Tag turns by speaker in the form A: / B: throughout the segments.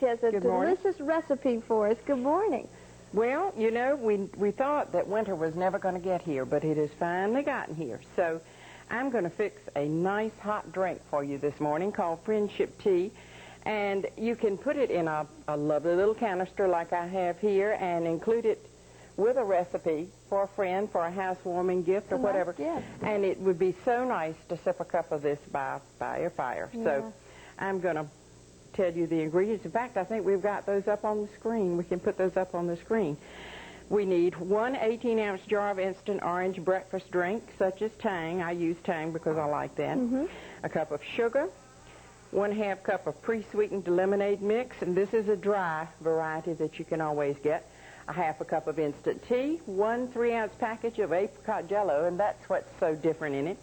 A: has a
B: Good morning.
A: delicious recipe for us. Good morning.
B: Well, you know, we thought that winter was never going to get here, but it has finally gotten here. So I'm going to fix a nice hot drink for you this morning called Friendship Tea. And you can put it in a lovely little canister like I have here and include it with a recipe for a friend, for a housewarming gift or whatever.
A: Nice gift.
B: And it would be so nice to sip a cup of this by your fire.
A: Yeah.
B: So I'm going to tell you the ingredients. In fact, I think we've got those up on the screen. We can put those up on the screen. We need 1 18-ounce jar of instant orange breakfast drink, such as Tang. I use Tang because I like that. A cup of sugar, 1/2 cup of pre-sweetened lemonade mix, and this is a dry variety that you can always get. 1/2 cup of instant tea, 1 3-ounce package of apricot jello, and that's what's so different in it.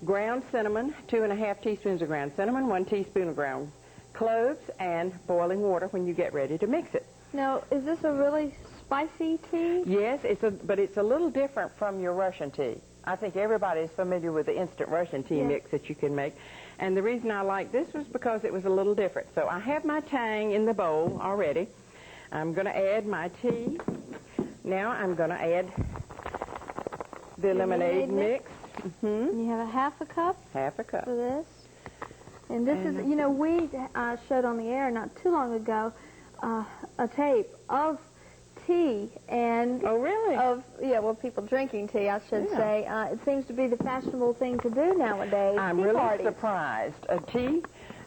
B: Ground cinnamon, 2½ teaspoons of ground cinnamon, 1 teaspoon of ground cloves, and boiling water when you get ready to mix it.
A: Now, is this a really spicy tea?
B: Yes, but it's a little different from your Russian tea. I think everybody is familiar with the instant Russian tea mix that you can make. And the reason I like this was because it was a little different. So I have my Tang in the bowl already. I'm going to add my tea. Now I'm going to add the lemonade mix.
A: You have 1/2 cup?
B: 1/2 cup.
A: For this. And this is, you know, we showed on the air not too long ago a tape of tea and well, people drinking tea, I should say. It seems to be the fashionable thing to do nowadays.
B: I'm really surprised.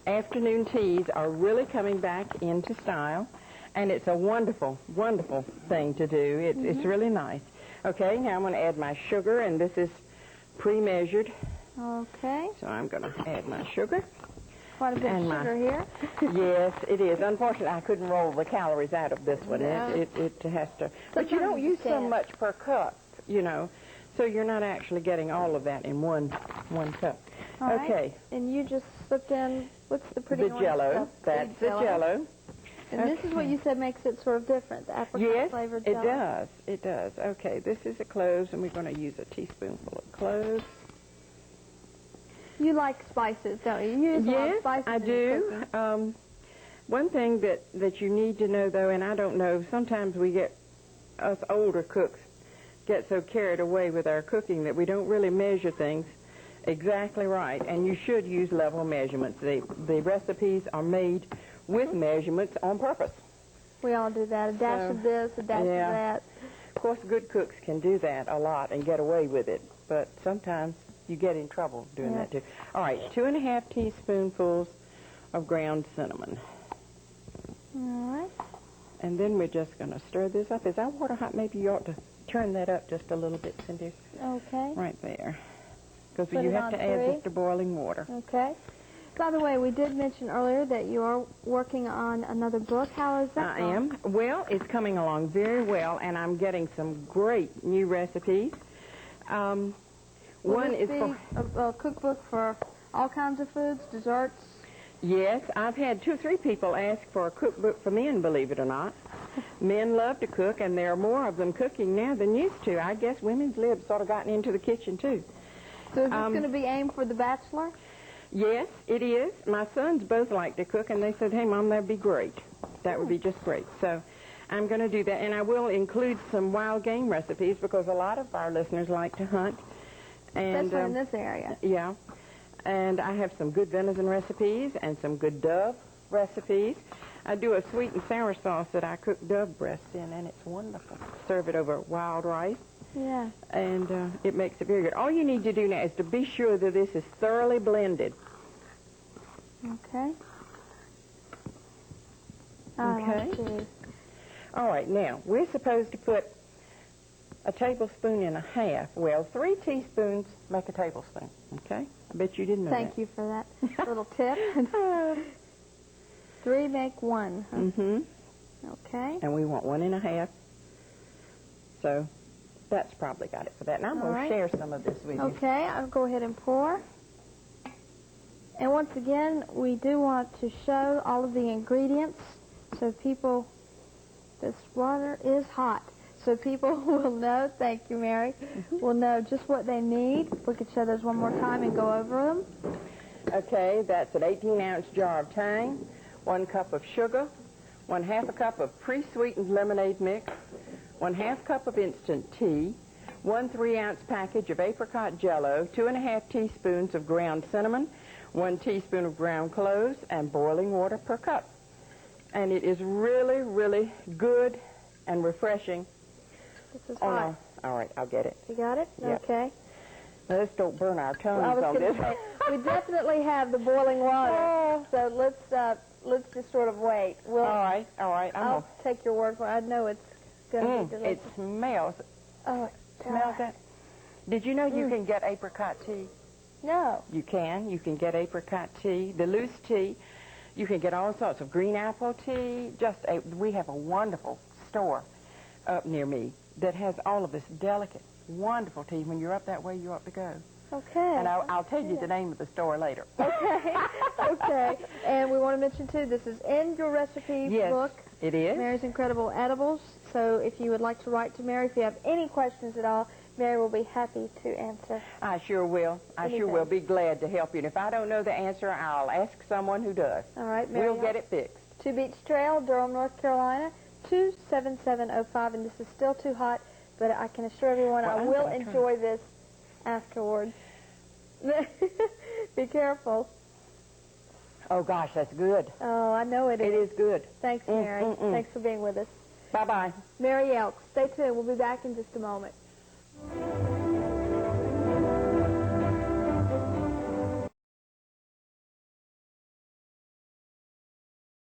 B: Afternoon teas are really coming back into style, and it's a wonderful, wonderful thing to do. It's really nice. Okay, now I'm going to add my sugar, and this is pre-measured.
A: Okay.
B: So I'm going to add my sugar.
A: Quite a bit of sugar here.
B: Yes, it is. Unfortunately, I couldn't roll the calories out of this one.
A: Yeah.
B: It has to. But you don't use so much per cup, you know, so you're not actually getting all of that in one cup.
A: All
B: okay.
A: Right. And you just slipped in, what's the pretty
B: The Jello.
A: stuff?
B: That's the Jello.
A: And this is what you said makes it sort of different, the apricot-flavored Jello.
B: Yes, it does. It does. Okay, this is the cloves, and we're going to use a teaspoonful of cloves. You
A: like spices, don't you? You use a lot of spices.
B: I do. One thing that you need to know, though, and I don't know, sometimes us older cooks get so carried away with our cooking that we don't really measure things exactly right, and you should use level measurements. The recipes are made with measurements on purpose.
A: We all do that. A dash of this, a dash of that.
B: Of course, good cooks can do that a lot and get away with it, but sometimes you get in trouble doing that, too. All right, 2½ teaspoonfuls of ground cinnamon.
A: All right.
B: And then we're just going to stir this up. Is our water hot? Maybe you ought to turn that up just a little bit, Cindy.
A: Okay.
B: Right there. Because you have to add just the boiling water.
A: Okay. By the way, we did mention earlier that you are working on another book. How is that going?
B: I am. Well, it's coming along very well, and I'm getting some great new recipes.
A: One is a cookbook for all kinds of foods, desserts?
B: Yes, I've had 2 or 3 people ask for a cookbook for men, believe it or not. Men love to cook, and there are more of them cooking now than used to. I guess women's libs sort of gotten into the kitchen, too.
A: So is this going to be aimed for the bachelor?
B: Yes, it is. My sons both like to cook, and they said, hey, Mom, that'd be great. That would be just great. So I'm going to do that, and I will include some wild game recipes because a lot of our listeners like to hunt. And,
A: especially in this area.
B: Yeah. And I have some good venison recipes and some good dove recipes. I do a sweet and sour sauce that I cook dove breasts in, and it's wonderful. Serve it over wild rice.
A: Yeah.
B: And it makes it very good. All you need to do now is to be sure that this is thoroughly blended.
A: Okay.
B: Okay. All right, now, we're supposed to put a tablespoon and a half. Well, 3 teaspoons make a tablespoon, okay? I bet you didn't know
A: Thank you for that little tip. 3 make 1. Huh?
B: Mm-hmm.
A: Okay.
B: And we want 1 1/2. So that's probably got it for that. And I'm going to share some of this with you.
A: Okay, I'll go ahead and pour. And once again, we do want to show all of the ingredients so people, this water is hot. So people will know, thank you, Mary, will know just what they need. We could show those one more time and go over them.
B: Okay, that's an 18-ounce jar of Tang, 1 cup of sugar, 1/2 a cup of pre-sweetened lemonade mix, 1/2 cup of instant tea, 1 3-ounce package of apricot jello, 2½ teaspoons of ground cinnamon, 1 teaspoon of ground cloves, and boiling water per cup. And it is really, really good and refreshing.
A: This is hot.
B: No. All right, I'll get it.
A: You got it?
B: Yep.
A: Okay.
B: Now, let's don't burn our tongues
A: I was
B: on
A: going to
B: this.
A: say, we definitely have the boiling water, so let's just sort of wait.
B: All right.
A: I'll take your word for it. I know it's going to be delicious.
B: It smells.
A: Oh, it
B: Smells it. Did you know you can get apricot tea?
A: No.
B: You can. You can get apricot tea, the loose tea. You can get all sorts of green apple tea. We have a wonderful store up near me that has all of this delicate, wonderful tea. When you're up that way, you ought to go.
A: Okay.
B: And I'll tell you the name of the store later.
A: Okay. Okay. And we want to mention, too, this is in your recipe book.
B: It is.
A: Mary's Incredible Edibles. So if you would like to write to Mary, if you have any questions at all, Mary will be happy to answer.
B: I sure will. I sure will be glad to help you. And if I don't know the answer, I'll ask someone who does.
A: All right, Mary.
B: We'll get it fixed.
A: 2 Beach Trail, Durham, North Carolina, 27705. And this is still too hot, but I can assure everyone I will enjoy this afterwards. Be careful.
B: Oh, gosh, that's good.
A: Oh, I know it is.
B: It is good.
A: Thanks, Mary. Thanks for being with us.
B: Bye-bye.
A: Mary Elks. Stay tuned. We'll be back in just a moment.